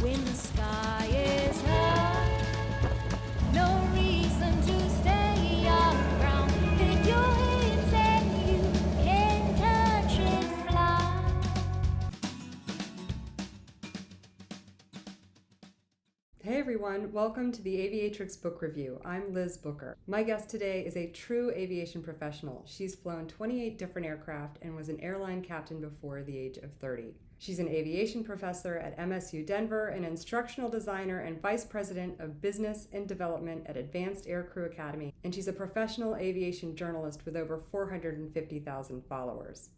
when the sky is high. No reason to stay on ground. Pick your wings and you can touch and fly. Hey everyone, welcome to the Aviatrix book review. I'm Liz Booker. My guest today is a true aviation professional. She's flown 28 different aircraft and was an airline captain before the age of 30. She's an aviation professor at MSU Denver, an instructional designer and vice president of business and development at Advanced Aircrew Academy, and she's a professional aviation journalist with over 450,000 followers.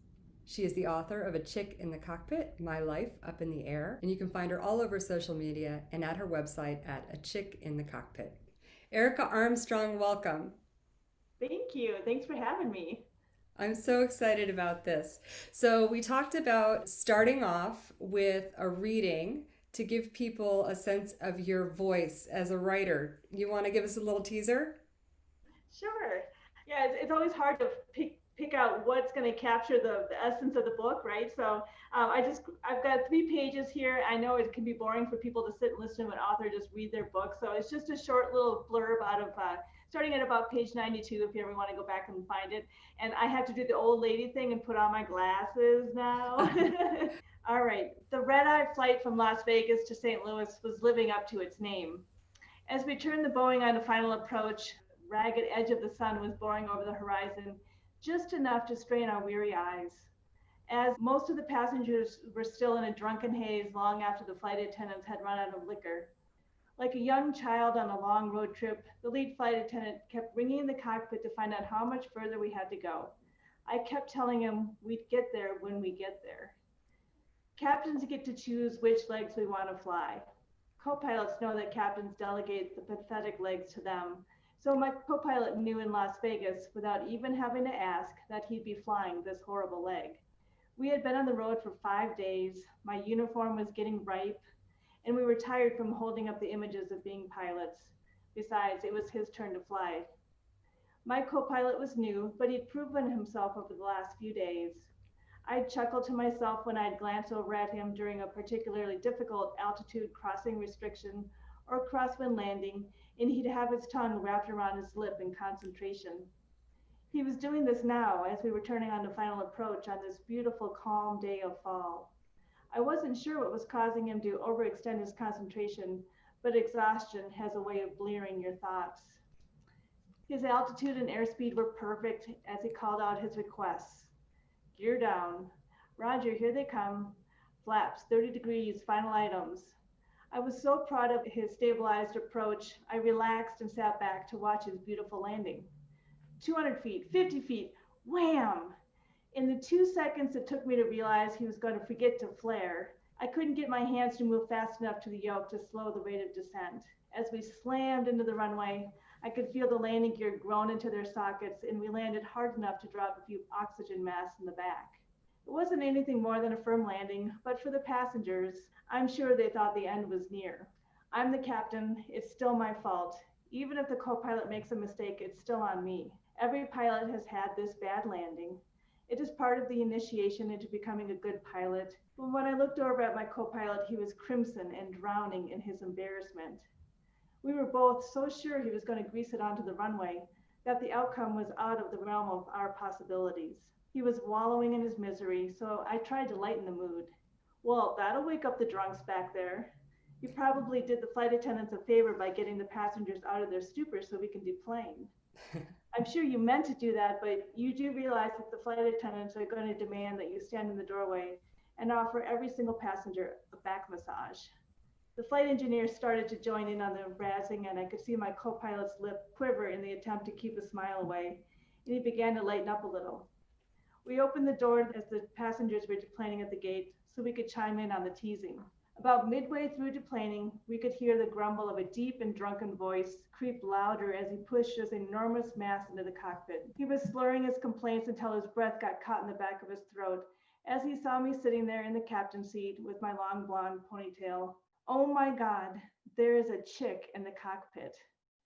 She is the author of A Chick in the Cockpit, My Life Up in the Air, and you can find her all over social media and at her website at A Chick in the Cockpit. Erika Armstrong, welcome. Thank you. Thanks for having me. I'm so excited about this. So we talked about starting off with a reading to give people a sense of your voice as a writer. You want to give us a little teaser? Sure. Yeah, it's always hard to pick out what's going to capture the essence of the book, right? So I've got 3 pages here. I know it can be boring for people to sit and listen to an author just read their book. So it's just a short little blurb out of starting at about page 92 if you ever want to go back and find it. And I have to do the old lady thing and put on my glasses now. All right. The red-eye flight from Las Vegas to St. Louis was living up to its name. As we turned the Boeing on the final approach, the ragged edge of the sun was boring over the horizon, just enough to strain our weary eyes. As most of the passengers were still in a drunken haze long after the flight attendants had run out of liquor. Like a young child on a long road trip, the lead flight attendant kept ringing the cockpit to find out how much further we had to go. I kept telling him we'd get there when we get there. Captains get to choose which legs we want to fly. Co-pilots know that captains delegate the pathetic legs to them. So my co-pilot knew in Las Vegas, without even having to ask, that he'd be flying this horrible leg. We had been on the road for 5 days, my uniform was getting ripe, and we were tired from holding up the images of being pilots. Besides, it was his turn to fly. My co-pilot was new, but he'd proven himself over the last few days. I'd chuckle to myself when I'd glance over at him during a particularly difficult altitude crossing restriction or crosswind landing, and he'd have his tongue wrapped around his lip in concentration. He was doing this now as we were turning on the final approach on this beautiful, calm day of fall. I wasn't sure what was causing him to overextend his concentration, but exhaustion has a way of blearing your thoughts. His altitude and airspeed were perfect as he called out his requests. Gear down. Roger, here they come. Flaps, 30 degrees, final items. I was so proud of his stabilized approach, I relaxed and sat back to watch his beautiful landing. 200 feet, 50 feet, wham! In the 2 seconds it took me to realize he was going to forget to flare, I couldn't get my hands to move fast enough to the yoke to slow the rate of descent. As we slammed into the runway, I could feel the landing gear groan into their sockets, and we landed hard enough to drop a few oxygen masks in the back. It wasn't anything more than a firm landing, but for the passengers, I'm sure they thought the end was near. I'm the captain, it's still my fault. Even if the co-pilot makes a mistake, it's still on me. Every pilot has had this bad landing. It is part of the initiation into becoming a good pilot. But when I looked over at my co-pilot, he was crimson and drowning in his embarrassment. We were both so sure he was going to grease it onto the runway that the outcome was out of the realm of our possibilities. He was wallowing in his misery, so I tried to lighten the mood. Well, that'll wake up the drunks back there. You probably did the flight attendants a favor by getting the passengers out of their stupor so we can deplane. I'm sure you meant to do that, but you do realize that the flight attendants are going to demand that you stand in the doorway and offer every single passenger a back massage. The flight engineer started to join in on the razzing, and I could see my co-pilot's lip quiver in the attempt to keep a smile away, and he began to lighten up a little. We opened the door as the passengers were deplaning at the gate so we could chime in on the teasing. About midway through deplaning, we could hear the grumble of a deep and drunken voice creep louder as he pushed his enormous mass into the cockpit. He was slurring his complaints until his breath got caught in the back of his throat as he saw me sitting there in the captain's seat with my long blonde ponytail. Oh my God, there is a chick in the cockpit.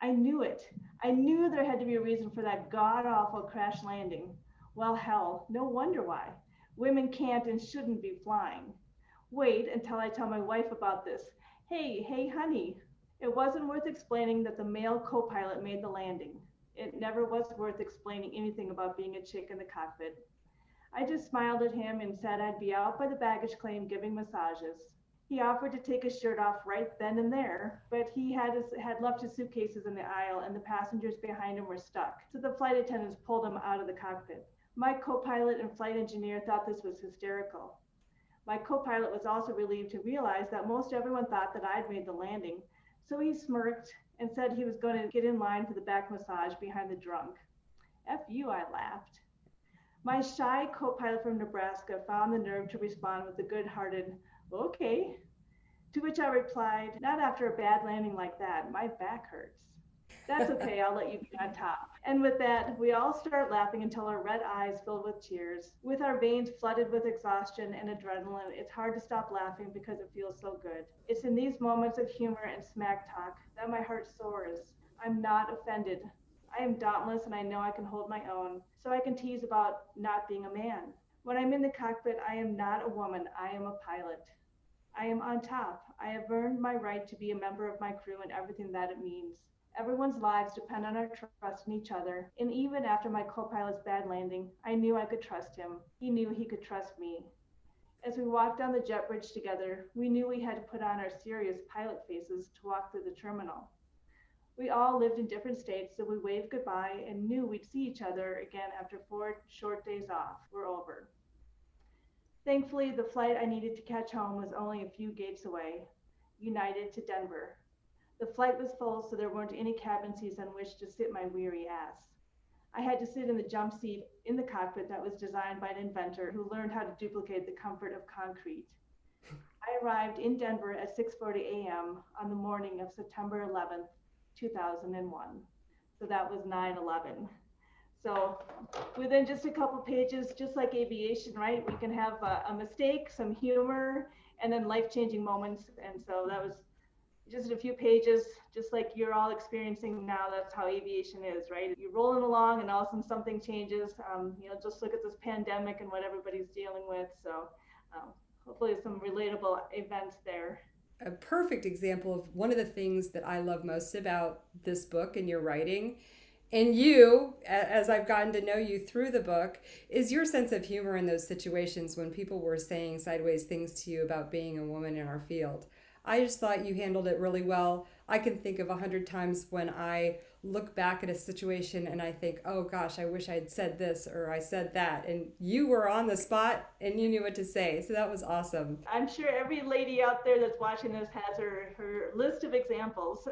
I knew it. I knew there had to be a reason for that god-awful crash landing. Well, hell, no wonder why. Women can't and shouldn't be flying. Wait until I tell my wife about this. Hey, honey. It wasn't worth explaining that the male co-pilot made the landing. It never was worth explaining anything about being a chick in the cockpit. I just smiled at him and said I'd be out by the baggage claim giving massages. He offered to take his shirt off right then and there, but he had left his suitcases in the aisle and the passengers behind him were stuck, so the flight attendants pulled him out of the cockpit. My co-pilot and flight engineer thought this was hysterical. My co-pilot was also relieved to realize that most everyone thought that I'd made the landing, so he smirked and said he was going to get in line for the back massage behind the drunk. F you, I laughed. My shy co-pilot from Nebraska found the nerve to respond with a good-hearted, okay, to which I replied, not after a bad landing like that, my back hurts. That's okay, I'll let you be on top. And with that, we all start laughing until our red eyes filled with tears. With our veins flooded with exhaustion and adrenaline, it's hard to stop laughing because it feels so good. It's in these moments of humor and smack talk that my heart soars. I'm not offended. I am dauntless and I know I can hold my own, so I can tease about not being a man. When I'm in the cockpit, I am not a woman, I am a pilot. I am on top. I have earned my right to be a member of my crew and everything that it means. Everyone's lives depend on our trust in each other, and even after my co-pilot's bad landing, I knew I could trust him. He knew he could trust me. As we walked down the jet bridge together, we knew we had to put on our serious pilot faces to walk through the terminal. We all lived in different states, so we waved goodbye and knew we'd see each other again after 4 short days off were over. Thankfully, the flight I needed to catch home was only a few gates away, United to Denver. The flight was full, so there weren't any cabin seats on which to sit my weary ass. I had to sit in the jump seat in the cockpit that was designed by an inventor who learned how to duplicate the comfort of concrete. I arrived in Denver at 6:40 a.m. on the morning of September 11th, 2001. So that was 9/11. So within just a couple pages, just like aviation, right? We can have a mistake, some humor, and then life-changing moments. And so that was just a few pages, just like you're all experiencing now. That's how aviation is, right? You're rolling along and all of a sudden something changes. Just look at this pandemic and what everybody's dealing with. So hopefully some relatable events there. A perfect example of one of the things that I love most about this book and your writing, and you, as I've gotten to know you through the book, is your sense of humor in those situations when people were saying sideways things to you about being a woman in our field. I just thought you handled it really well. I can think of 100 times when I look back at a situation and I think, oh gosh, I wish I'd said this or I said that. And you were on the spot and you knew what to say. So that was awesome. I'm sure every lady out there that's watching this has her list of examples.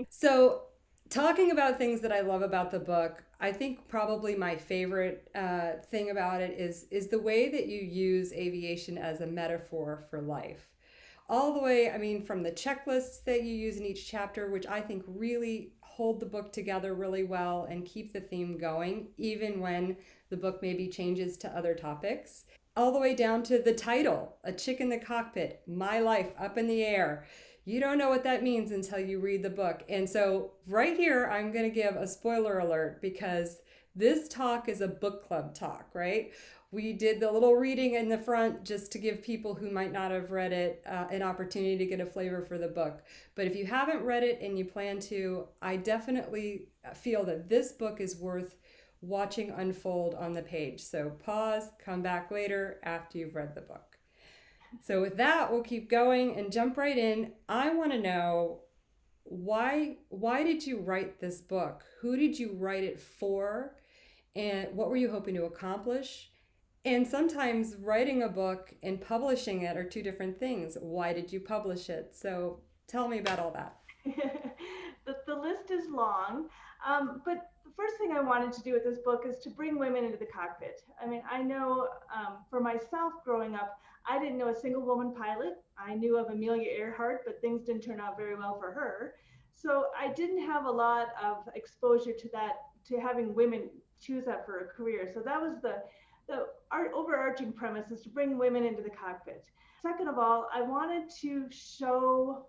So talking about things that I love about the book, I think probably my favorite thing about it is the way that you use aviation as a metaphor for life. All the way, I mean, from the checklists that you use in each chapter, which I think really hold the book together really well and keep the theme going, even when the book maybe changes to other topics, all the way down to the title, A Chick in the Cockpit, My Life Up in the Air. You don't know what that means until you read the book. And so right here, I'm going to give a spoiler alert because this talk is a book club talk, right? We did the little reading in the front just to give people who might not have read it an opportunity to get a flavor for the book. But if you haven't read it and you plan to, I definitely feel that this book is worth watching unfold on the page. So pause, come back later after you've read the book. So with that, we'll keep going and jump right in. I want to know why did you write this book? Who did you write it for? And what were you hoping to accomplish? And sometimes writing a book and publishing it are two different things. Why did you publish it? So tell me about all that. The list is long, but the first thing I wanted to do with this book is to bring women into the cockpit. I mean, I know for myself growing up, I didn't know a single woman pilot. I knew of Amelia Earhart, but things didn't turn out very well for her. So I didn't have a lot of exposure to that, to having women choose that for a career. So that was the overarching premise, is to bring women into the cockpit. Second of all, I wanted to show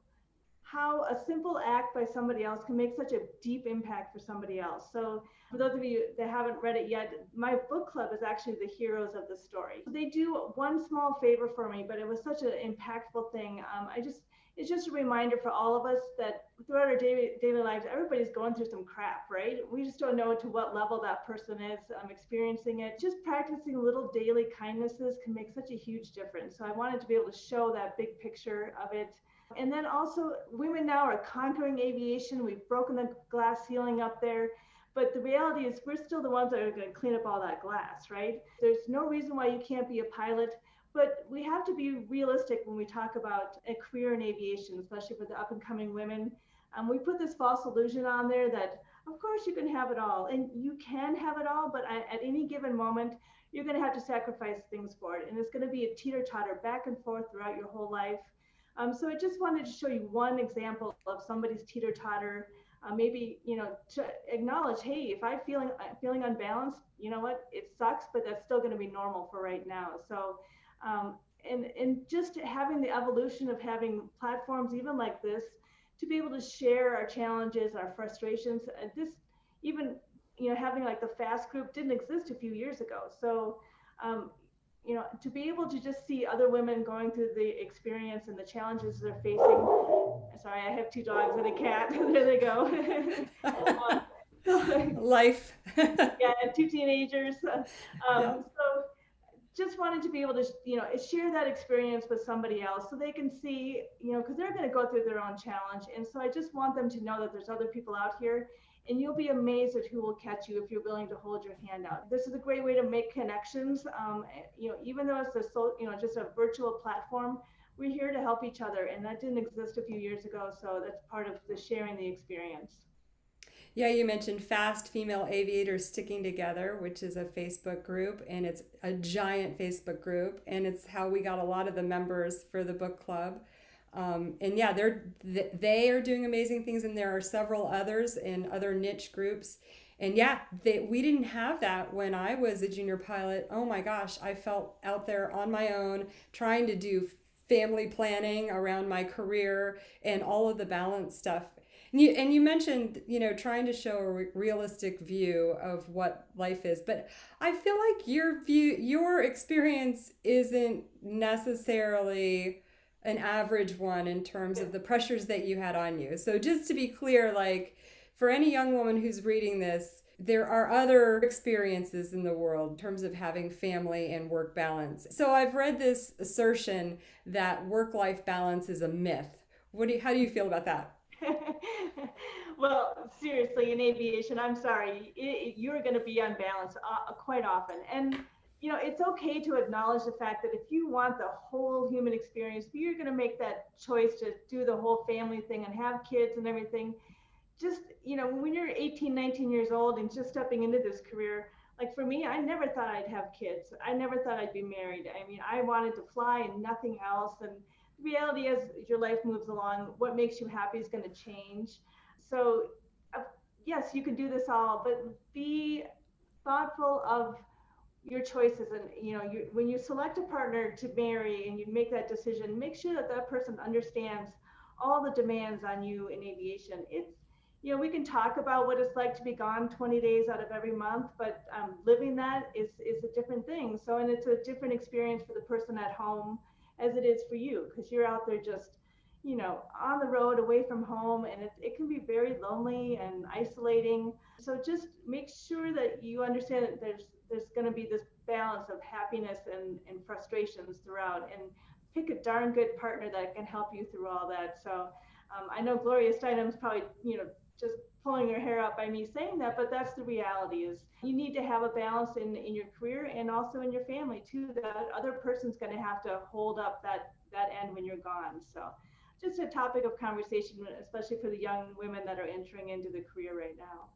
how a simple act by somebody else can make such a deep impact for somebody else. So for those of you that haven't read it yet, my book club is actually the heroes of the story. They do one small favor for me, but it was such an impactful thing. it's just a reminder for all of us that throughout our daily lives, everybody's going through some crap, right? We just don't know to what level that person is experiencing it. Just practicing little daily kindnesses can make such a huge difference. So I wanted to be able to show that big picture of it. And then also, women now are conquering aviation. We've broken the glass ceiling up there. But the reality is, we're still the ones that are going to clean up all that glass, right? There's no reason why you can't be a pilot. But we have to be realistic when we talk about a career in aviation, especially for the up and coming women. We put this false illusion on there that, of course, you can have it all. And you can have it all, but at any given moment, you're going to have to sacrifice things for it. And it's going to be a teeter-totter back and forth throughout your whole life. So I just wanted to show you one example of somebody's teeter-totter. Maybe, to acknowledge, hey, if I'm feeling unbalanced, you know what, it sucks, but that's still going to be normal for right now. So and just having the evolution of having platforms even like this to be able to share our challenges, our frustrations. This even, having like the FAST group didn't exist a few years ago. So to be able to just see other women going through the experience and the challenges they're facing. Sorry, I have 2 dogs and a cat. There they go. Life. Yeah, and 2 teenagers. Yeah. So just wanted to be able to, share that experience with somebody else so they can see, because they're going to go through their own challenge. And so I just want them to know that there's other people out here, and you'll be amazed at who will catch you if you're willing to hold your hand out. This is a great way to make connections. Even though it's just a virtual platform, we're here to help each other. And that didn't exist a few years ago. So that's part of the sharing the experience. Yeah, you mentioned Fast Female Aviators Sticking Together, which is a Facebook group, and it's a giant Facebook group, and it's how we got a lot of the members for the book club. And yeah, they are doing amazing things, and there are several others in other niche groups. And yeah, we didn't have that when I was a junior pilot. Oh my gosh, I felt out there on my own trying to do family planning around my career and all of the balance stuff. And you mentioned, trying to show a realistic view of what life is, but I feel like your experience isn't necessarily an average one in terms of the pressures that you had on you. So just to be clear, like for any young woman who's reading this, there are other experiences in the world in terms of having family and work balance. So I've read this assertion that work-life balance is a myth. How do you feel about that? Well, seriously, in aviation, I'm sorry, you're going to be unbalanced quite often. And, it's okay to acknowledge the fact that if you want the whole human experience, if you're going to make that choice to do the whole family thing and have kids and everything, just, when you're 18, 19 years old and just stepping into this career, like for me, I never thought I'd have kids. I never thought I'd be married. I mean, I wanted to fly and nothing else. And the reality is, your life moves along, what makes you happy is going to change. So yes, you can do this all, but be thoughtful of your choices. And when you select a partner to marry and you make that decision, make sure that that person understands all the demands on you in aviation. It's, we can talk about what it's like to be gone 20 days out of every month, but living that is a different thing. So, and it's a different experience for the person at home as it is for you, because you're out there just, on the road away from home, and it can be very lonely and isolating. So just make sure that you understand that there's going to be this balance of happiness and frustrations throughout, and pick a darn good partner that can help you through all that. So I know Gloria Steinem's probably, just pulling her hair out by me saying that, but that's the reality. Is you need to have a balance in your career and also in your family too. That other person's going to have to hold up that end when you're gone. So just a topic of conversation, especially for the young women that are entering into the career right now.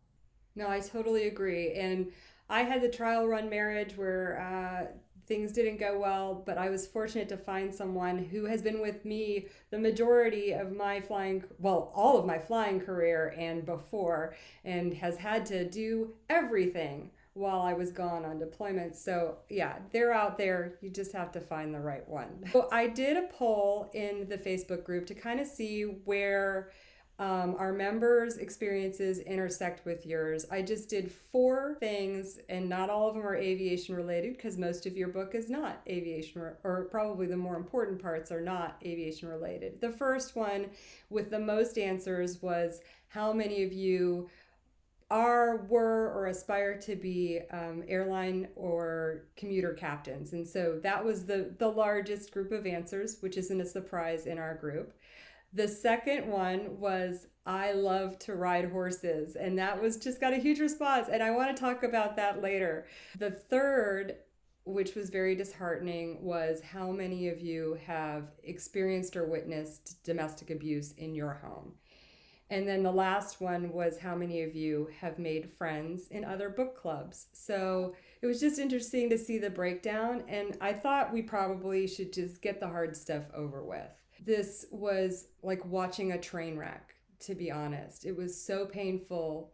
No, I totally agree. And I had the trial run marriage where things didn't go well, but I was fortunate to find someone who has been with me the majority of my all of my flying career and before, and has had to do everything while I was gone on deployment. So yeah, they're out there. You just have to find the right one. So I did a poll in the Facebook group to kind of see where Our members' experiences intersect with yours. I just did 4 things, and not all of them are aviation related because most of your book is not aviation, or probably the more important parts are not aviation related. The first one with the most answers was how many of you were, or aspire to be airline or commuter captains. And so that was the largest group of answers, which isn't a surprise in our group. The second one was I love to ride horses, and that was just got a huge response, and I want to talk about that later. The third, which was very disheartening, was how many of you have experienced or witnessed domestic abuse in your home. And then the last one was how many of you have made friends in other book clubs. So it was just interesting to see the breakdown, and I thought we probably should just get the hard stuff over with. This was like watching a train wreck, to be honest. It was so painful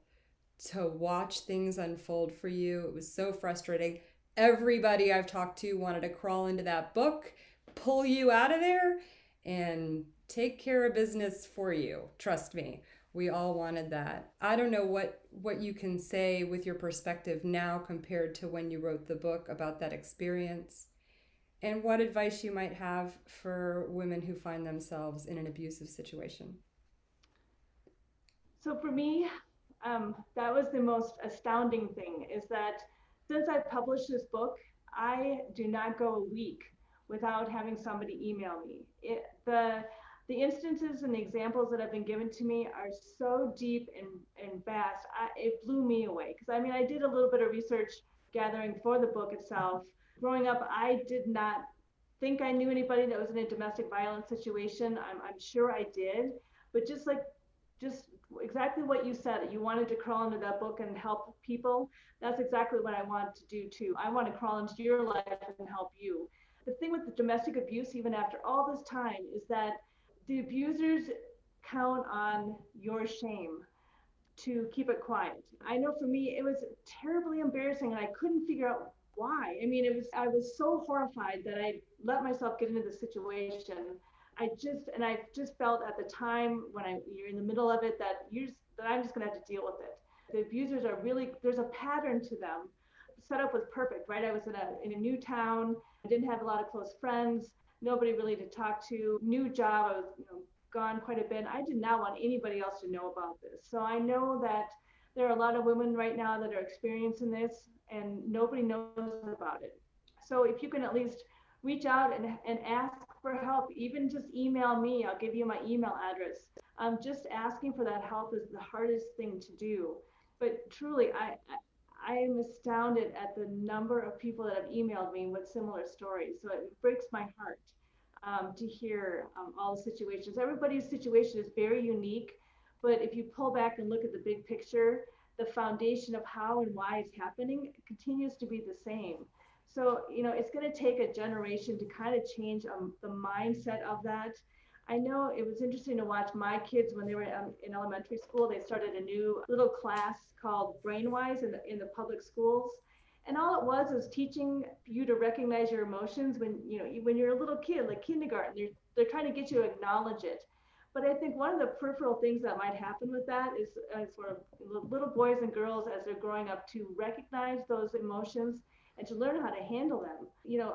to watch things unfold for you. It was so frustrating. Everybody I've talked to wanted to crawl into that book, pull you out of there, and take care of business for you. Trust me, we all wanted that. I don't know what you can say with your perspective now compared to when you wrote the book about that experience, and what advice you might have for women who find themselves in an abusive situation. So for me, that was the most astounding thing, is that since I published this book, I do not go a week without having somebody email me. The instances and the examples that have been given to me are so deep and vast. It blew me away, because I mean, I did a little bit of research gathering for the book itself. Growing up, I did not think I knew anybody that was in a domestic violence situation. I'm sure I did, but just exactly what you said, you wanted to crawl into that book and help people. That's exactly what I want to do too. I want to crawl into your life and help you. The thing with the domestic abuse, even after all this time, is that the abusers count on your shame to keep it quiet. I know for me, it was terribly embarrassing, and I couldn't figure out why. I mean, I was so horrified that I let myself get into the situation. I just felt at the time when you're in the middle of it that I'm just gonna have to deal with it. The abusers are really, there's a pattern to them. The setup was perfect, right? I was in a new town. I didn't have a lot of close friends, nobody really to talk to. New job, I was gone quite a bit. I did not want anybody else to know about this. So I know that there are a lot of women right now that are experiencing this, and nobody knows about it. So if you can at least reach out and ask for help, even just email me. I'll give you my email address. Just asking for that help is the hardest thing to do. But truly, I am astounded at the number of people that have emailed me with similar stories. So it breaks my heart to hear all the situations. Everybody's situation is very unique, but if you pull back and look at the big picture, the foundation of how and why it's happening continues to be the same. So, it's going to take a generation to kind of change the mindset of that. I know it was interesting to watch my kids when they were in elementary school. They started a new little class called Brainwise in the public schools. And all it was is teaching you to recognize your emotions when you're a little kid, like kindergarten. They're trying to get you to acknowledge it. But I think one of the peripheral things that might happen with that is for little boys and girls as they're growing up to recognize those emotions and to learn how to handle them.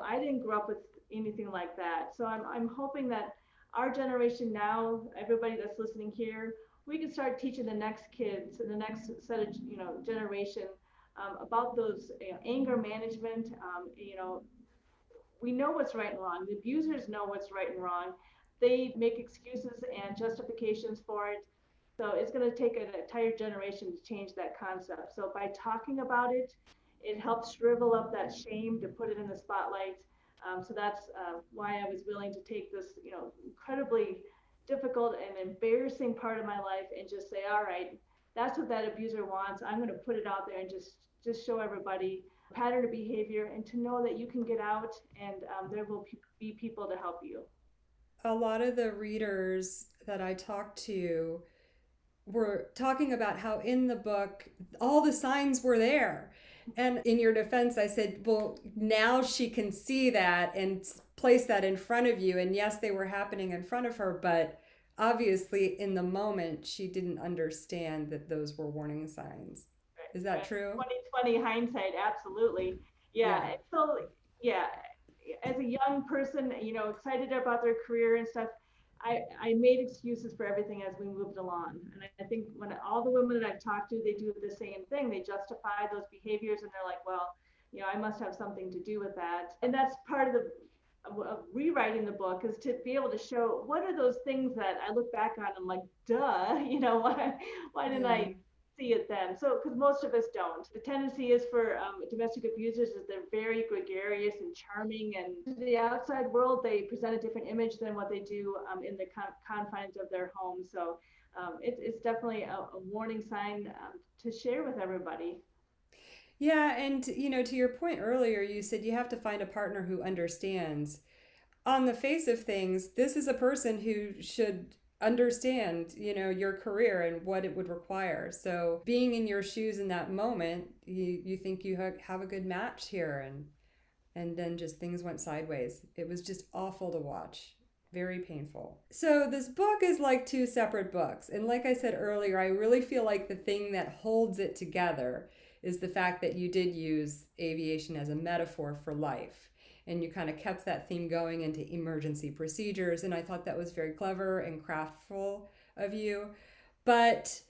I didn't grow up with anything like that. So I'm hoping that our generation now, everybody that's listening here, we can start teaching the next kids and the next set of generation about those anger management. We know what's right and wrong. The abusers know what's right and wrong. They make excuses and justifications for it. So it's going to take an entire generation to change that concept. So by talking about it, it helps shrivel up that shame, to put it in the spotlight. So that's why I was willing to take this, incredibly difficult and embarrassing part of my life and just say, all right, that's what that abuser wants. I'm going to put it out there and just show everybody pattern of behavior, and to know that you can get out, and there will be people to help you. A lot of the readers that I talked to were talking about how in the book all the signs were there. And in your defense, I said, well, now she can see that and place that in front of you. And yes, they were happening in front of her, but obviously in the moment she didn't understand that those were warning signs. Is that Right. true? 2020 hindsight, absolutely. Yeah. Yeah. And so, yeah, as a young person, excited about their career and stuff, I made excuses for everything as we moved along. And I think when all the women that I've talked to, they do the same thing. They justify those behaviors and they're like, well, I must have something to do with that. And that's part of the of rewriting the book is to be able to show what are those things that I look back on and like, duh, why didn't Yeah. I see it then? So, because most of us don't. The tendency is for domestic abusers is they're very gregarious and charming, and to the outside world, they present a different image than what they do in the confines of their home. So, it's definitely a warning sign to share with everybody. Yeah, and to your point earlier, you said you have to find a partner who understands. On the face of things, this is a person who should understand, your career and what it would require. So being in your shoes in that moment, you think you have a good match here, and then just things went sideways. It was just awful to watch. Very painful. So this book is like two separate books. And like I said earlier, I really feel like the thing that holds it together is the fact that you did use aviation as a metaphor for life. And you kind of kept that theme going into emergency procedures. And I thought that was very clever and craftful of you. But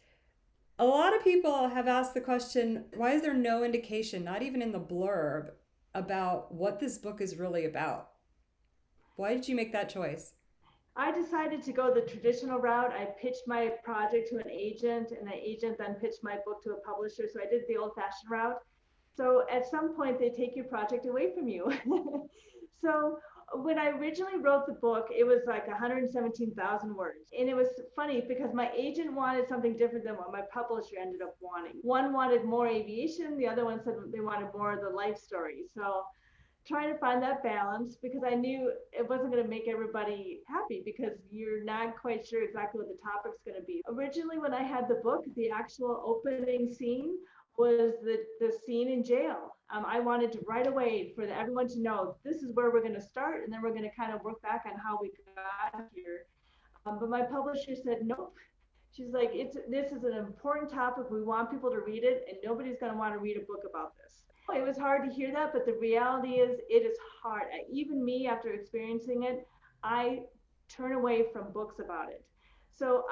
a lot of people have asked the question, why is there no indication, not even in the blurb, about what this book is really about? Why did you make that choice? I decided to go the traditional route. I pitched my project to an agent, and the agent then pitched my book to a publisher. So I did the old fashioned route. So at some point, they take your project away from you. So when I originally wrote the book, it was like 117,000 words. And it was funny because my agent wanted something different than what my publisher ended up wanting. One wanted more aviation, the other one said they wanted more of the life story. So trying to find that balance because I knew it wasn't going to make everybody happy because you're not quite sure exactly what the topic's going to be. Originally, when I had the book, the actual opening scene was the scene in jail. I wanted to right away for everyone to know this is where we're going to start, and then we're going to kind of work back on how we got here. But my publisher said nope. She's like, this is an important topic. We want people to read it, and nobody's going to want to read a book about this. It was hard to hear that, but the reality is, it is hard. Even me, after experiencing it, I turn away from books about it. So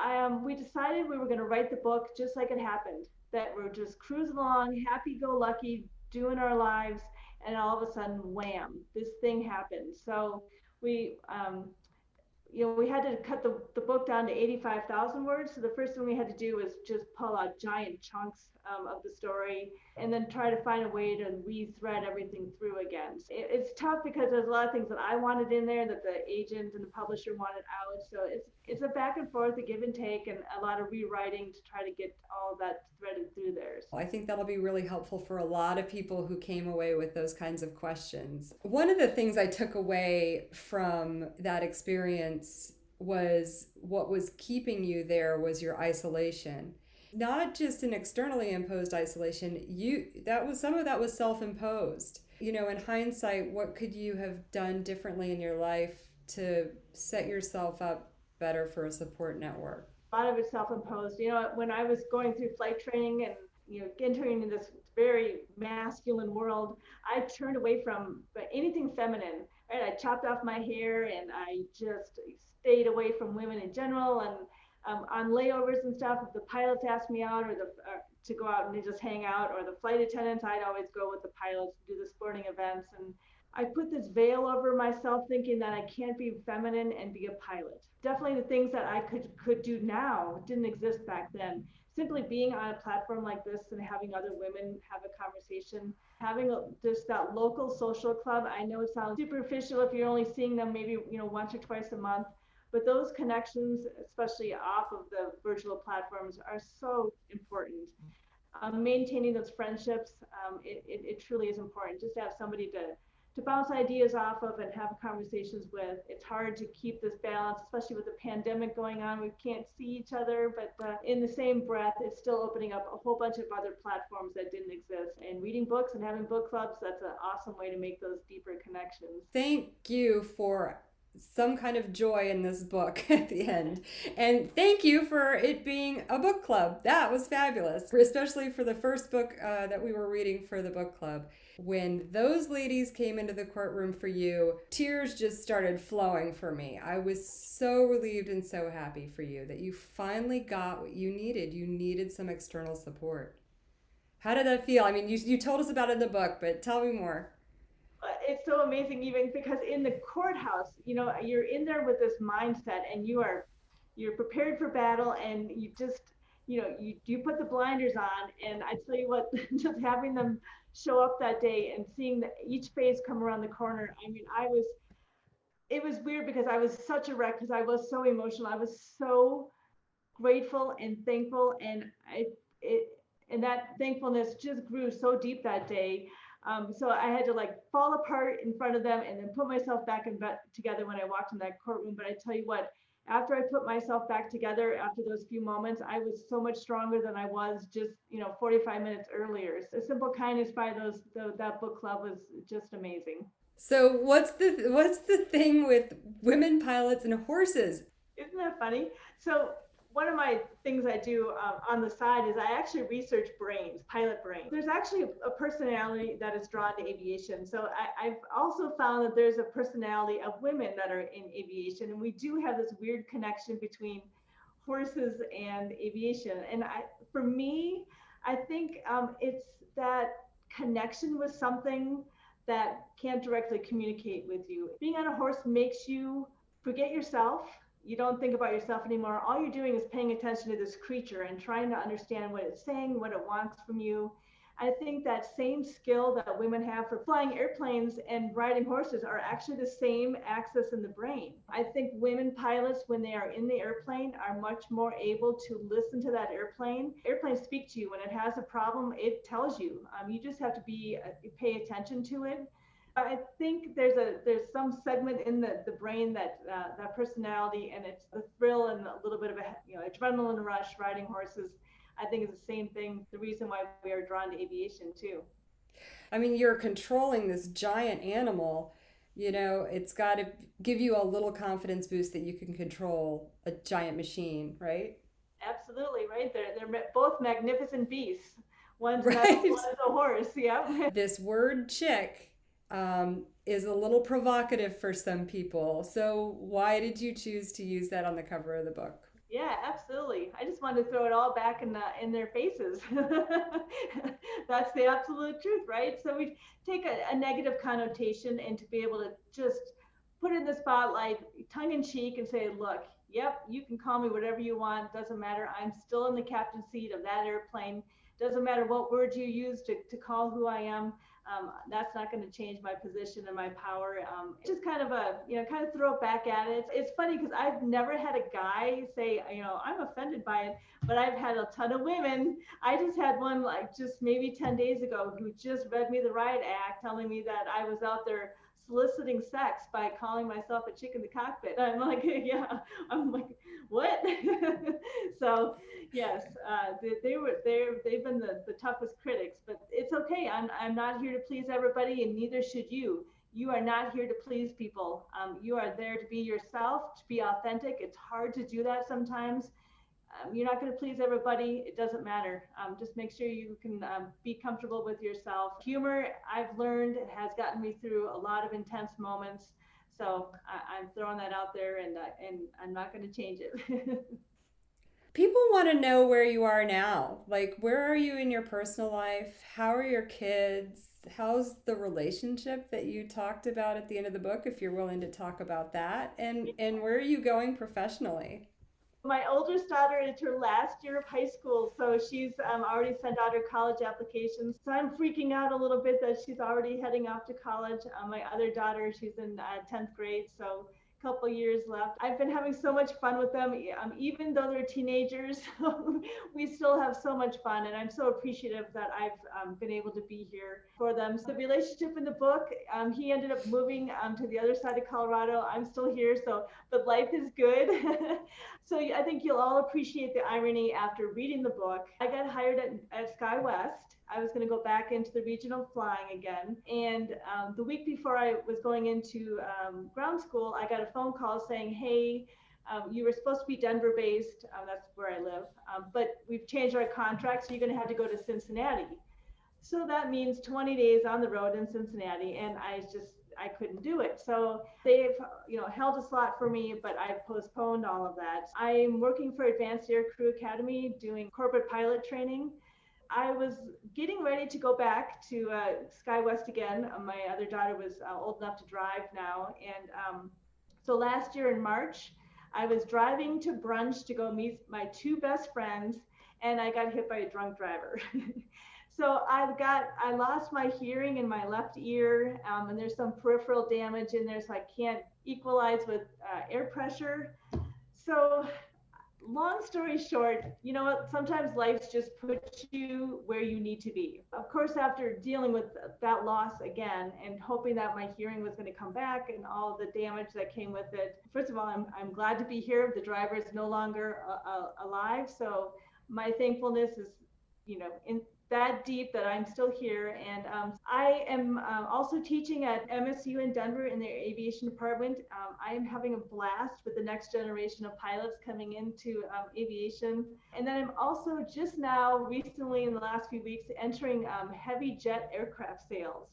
we decided we were going to write the book just like it happened. That we're just cruising along, happy-go-lucky, doing our lives, and all of a sudden, wham! This thing happened. So we we had to cut the book down to 85,000 words. So the first thing we had to do was just pull out giant chunks of the story and then try to find a way to rethread everything through again. It's tough because there's a lot of things that I wanted in there that the agent and the publisher wanted out. So it's a back and forth, a give and take, and a lot of rewriting to try to get all of that threaded through there. I think that'll be really helpful for a lot of people who came away with those kinds of questions. One of the things I took away from that experience was what was keeping you there was your isolation. Not just an externally imposed isolation, some of that was self-imposed. In hindsight, what could you have done differently in your life to set yourself up better for a support network? A lot of it self-imposed. When I was going through flight training and entering in this very masculine world, I turned away from anything feminine. Right, I chopped off my hair and I just stayed away from women in general. And on layovers and stuff, if the pilots asked me out to go out and just hang out, or the flight attendants, I'd always go with the pilots to do the sporting events. And I put this veil over myself thinking that I can't be feminine and be a pilot. Definitely the things that I could do now didn't exist back then. Simply being on a platform like this and having other women have a conversation, having just that local social club. I know it sounds superficial if you're only seeing them maybe once or twice a month, but those connections, especially off of the virtual platforms, are so important. Maintaining those friendships, it truly is important just to have somebody to bounce ideas off of and have conversations with. It's hard to keep this balance, especially with the pandemic going on. We can't see each other, but in the same breath, it's still opening up a whole bunch of other platforms that didn't exist. And reading books and having book clubs, that's an awesome way to make those deeper connections. Thank you for some kind of joy in this book at the end. And thank you for it being a book club. That was fabulous, especially for the first book that we were reading for the book club. When those ladies came into the courtroom for you, tears just started flowing for me. I was so relieved and so happy for you that you finally got what you needed. You needed some external support. How did that feel? I mean, you told us about it in the book, but tell me more. It's so amazing, even because in the courthouse, you're in there with this mindset, and you're prepared for battle, and you just, you put the blinders on. And I tell you what, just having them show up that day and seeing each face come around the corner, I mean, it was weird because I was such a wreck, because I was so emotional. I was so grateful and thankful, and it and that thankfulness just grew so deep that day. So I had to like fall apart in front of them, and then put myself back together when I walked in that courtroom. But I tell you what, after I put myself back together after those few moments, I was so much stronger than I was just 45 minutes earlier. So Simple Kindness by that book club was just amazing. So what's the thing with women pilots and horses? Isn't that funny? So one of my things I do on the side is I actually research brains, pilot brains. There's actually a personality that is drawn to aviation. So I've also found that there's a personality of women that are in aviation, and we do have this weird connection between horses and aviation. And for me, I think it's that connection with something that can't directly communicate with you. Being on a horse makes you forget yourself. You don't think about yourself anymore. All you're doing is paying attention to this creature and trying to understand what it's saying, what it wants from you. I think that same skill that women have for flying airplanes and riding horses are actually the same axis in the brain. I think women pilots, when they are in the airplane, are much more able to listen to that airplane. Airplanes speak to you. When it has a problem, it tells you. You just have to pay attention to it. I think there's some segment in the brain that personality, and it's the thrill and a little bit of a adrenaline rush riding horses. I think is the same thing. The reason why we are drawn to aviation too. I mean, you're controlling this giant animal. It's got to give you a little confidence boost that you can control a giant machine, right? Absolutely right. They're both magnificent beasts. One's metal, Right. one's a horse. Yeah. This word chick is a little provocative for some people. So why did you choose to use that on the cover of the book? Yeah, absolutely. I just wanted to throw it all back in their faces. That's the absolute truth, right? So we take a negative connotation, and to be able to just put it in the spotlight, tongue in cheek, and say, look, yep, you can call me whatever you want. Doesn't matter. I'm still in the captain's seat of that airplane. Doesn't matter what words you use to call who I am. That's not going to change my position and my power. Just kind of kind of throw it back at it. It's funny because I've never had a guy say, I'm offended by it, but I've had a ton of women. I just had one like just maybe 10 days ago who just read me the riot act, telling me that I was out there soliciting sex by calling myself a chick in the cockpit. I'm like, yeah, I'm like, what? So yes, they've been the toughest critics, but it's okay. I'm not here to please everybody, and neither should you. You are not here to please people. You are there to be yourself, to be authentic. It's hard to do that sometimes. You're not going to please everybody. It doesn't matter. Just make sure you can be comfortable with yourself. Humor, I've learned, has gotten me through a lot of intense moments. So I'm throwing that out there, and I'm not going to change it. People want to know where you are now. Like, where are you in your personal life? How are your kids? How's the relationship that you talked about at the end of the book, if you're willing to talk about that? And where are you going professionally? My oldest daughter, it's her last year of high school, so she's already sent out her college applications. So I'm freaking out a little bit that she's already heading off to college. My other daughter, she's in 10th grade, so a couple years left. I've been having so much fun with them, even though they're teenagers. We still have so much fun, and I'm so appreciative that I've been able to be here for them. So the relationship in the book, he ended up moving to the other side of Colorado. I'm still here, but life is good. So I think you'll all appreciate the irony after reading the book. I got hired at SkyWest, I was going to go back into the regional flying again. And the week before I was going into ground school, I got a phone call saying, hey, you were supposed to be Denver based. That's where I live. But we've changed our contract, so you're going to have to go to Cincinnati. So that means 20 days on the road in Cincinnati, and I couldn't do it. So they've, held a slot for me, but I postponed all of that. I'm working for Advanced Air Crew Academy doing corporate pilot training. I was getting ready to go back to SkyWest again. My other daughter was old enough to drive now. And so last year in March, I was driving to brunch to go meet my two best friends, and I got hit by a drunk driver. So I lost my hearing in my left ear, and there's some peripheral damage in there, so I can't equalize with air pressure. So long story short, you know what? Sometimes life just puts you where you need to be. Of course, after dealing with that loss again and hoping that my hearing was going to come back and all the damage that came with it, first of all, I'm glad to be here. The driver is no longer alive, so my thankfulness is, in that deep that I'm still here. And I am also teaching at MSU in Denver in their aviation department. I am having a blast with the next generation of pilots coming into aviation. And then I'm also just now, recently in the last few weeks, entering heavy jet aircraft sales.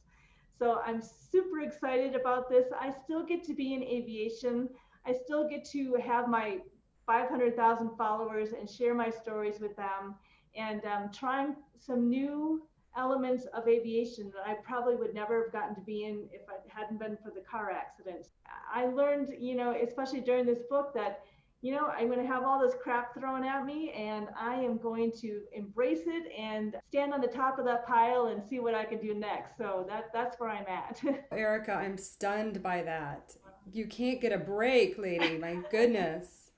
So I'm super excited about this. I still get to be in aviation. I still get to have my 500,000 followers and share my stories with them, and trying some new elements of aviation that I probably would never have gotten to be in if it hadn't been for the car accident. I learned, especially during this book, that, I'm going to have all this crap thrown at me, and I am going to embrace it and stand on the top of that pile and see what I can do next. So that's where I'm at. Erika, I'm stunned by that. You can't get a break, lady. My goodness.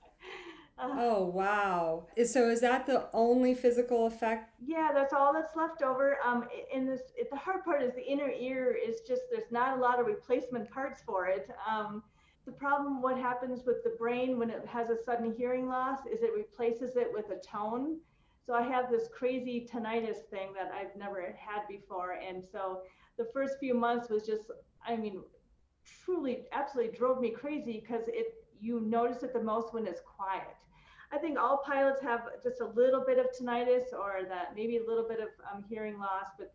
Oh, wow. So is that the only physical effect? Yeah, that's all that's left over. The hard part is the inner ear is just, there's not a lot of replacement parts for it. The problem, what happens with the brain when it has a sudden hearing loss, is it replaces it with a tone. So I have this crazy tinnitus thing that I've never had before. And so the first few months was just, truly, absolutely drove me crazy, because you notice it the most when it's quiet. I think all pilots have just a little bit of tinnitus, or that maybe a little bit of hearing loss, but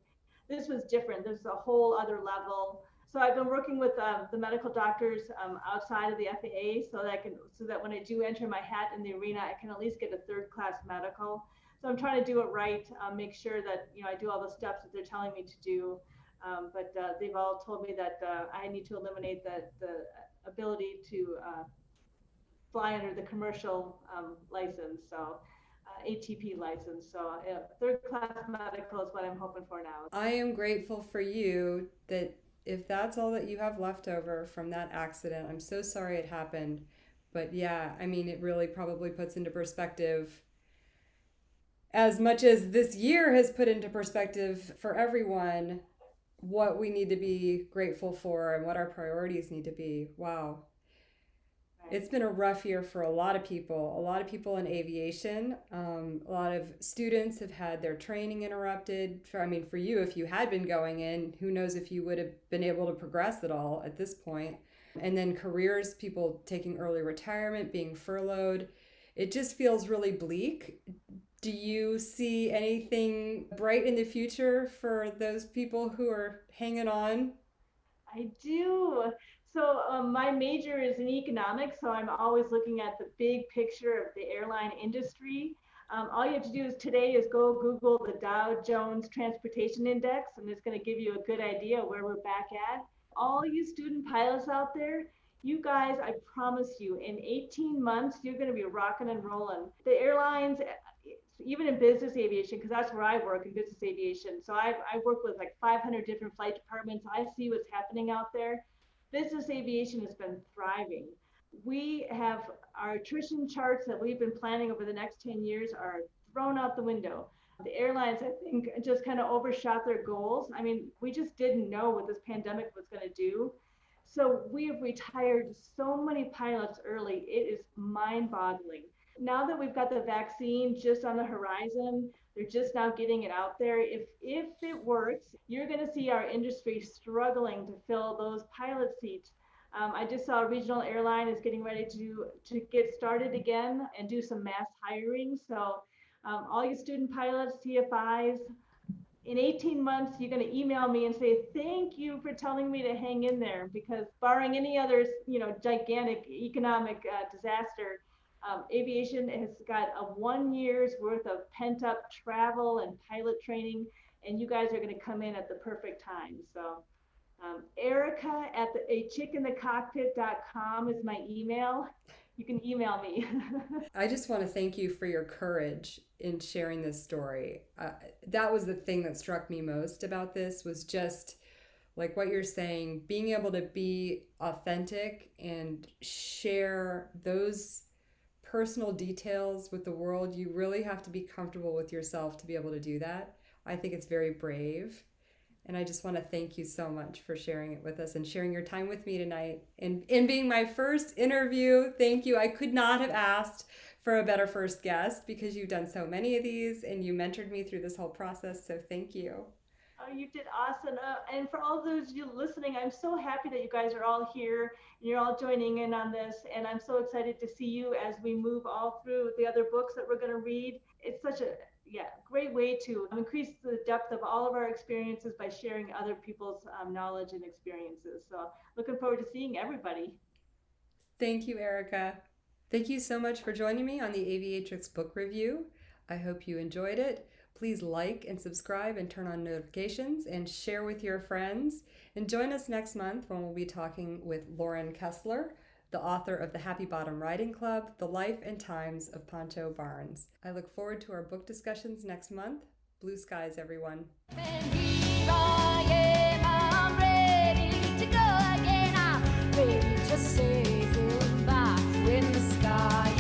this was different. There's a whole other level. So I've been working with the medical doctors outside of the FAA, so that when I do enter my hat in the arena, I can at least get a third-class medical. So I'm trying to do it right, make sure that I do all the steps that they're telling me to do. But they've all told me that I need to eliminate the ability to fly under the commercial license, so ATP license. So third class medical is what I'm hoping for now. I am grateful for you that if that's all that you have left over from that accident, I'm so sorry it happened. But yeah, it really probably puts into perspective, as much as this year has put into perspective for everyone, what we need to be grateful for and what our priorities need to be. Wow. It's been a rough year for a lot of people in aviation. A lot of students have had their training interrupted. For you, if you had been going in, who knows if you would have been able to progress at all at this point. And then careers, people taking early retirement, being furloughed. It just feels really bleak. Do you see anything bright in the future for those people who are hanging on? I do. So my major is in economics, so I'm always looking at the big picture of the airline industry. All you have to do today is go Google the Dow Jones Transportation Index, and it's going to give you a good idea where we're back at. All you student pilots out there, you guys, I promise you, in 18 months, you're going to be rocking and rolling. The airlines, even in business aviation, because that's where I work, in business aviation. So I work with like 500 different flight departments. I see what's happening out there. Business aviation has been thriving. We have our attrition charts that we've been planning over the next 10 years are thrown out the window. The airlines, I think, just kind of overshot their goals. We just didn't know what this pandemic was going to do. So we have retired so many pilots early. It is mind-boggling. Now that we've got the vaccine just on the horizon, they're just now getting it out there. If it works, you're going to see our industry struggling to fill those pilot seats. I just saw a regional airline is getting ready to get started again and do some mass hiring. So all you student pilots, CFIs, in 18 months, you're going to email me and say, thank you for telling me to hang in there, because barring any other, gigantic economic disaster, aviation has got a 1 year's worth of pent up travel and pilot training, and you guys are going to come in at the perfect time. So Erika at a chickinthecockpit.com is my email. You can email me. I just want to thank you for your courage in sharing this story. That was the thing that struck me most about this, was just like what you're saying, being able to be authentic and share those personal details with the world. You really have to be comfortable with yourself to be able to do that. I think it's very brave. And I just want to thank you so much for sharing it with us and sharing your time with me tonight and being my first interview. Thank you. I could not have asked for a better first guest, because you've done so many of these and you mentored me through this whole process. So thank you. Oh, you did awesome. And for all those of you listening, I'm so happy that you guys are all here and you're all joining in on this. And I'm so excited to see you as we move all through the other books that we're going to read. It's such a great way to increase the depth of all of our experiences by sharing other people's knowledge and experiences. So looking forward to seeing everybody. Thank you, Erika. Thank you so much for joining me on the Aviatrix book review. I hope you enjoyed it. Please like and subscribe and turn on notifications and share with your friends. And join us next month when we'll be talking with Lauren Kessler, the author of The Happy Bottom Riding Club, The Life and Times of Poncho Barnes. I look forward to our book discussions next month. Blue skies, everyone. And here I am, I'm ready to go again. I'm ready to say goodbye when the sky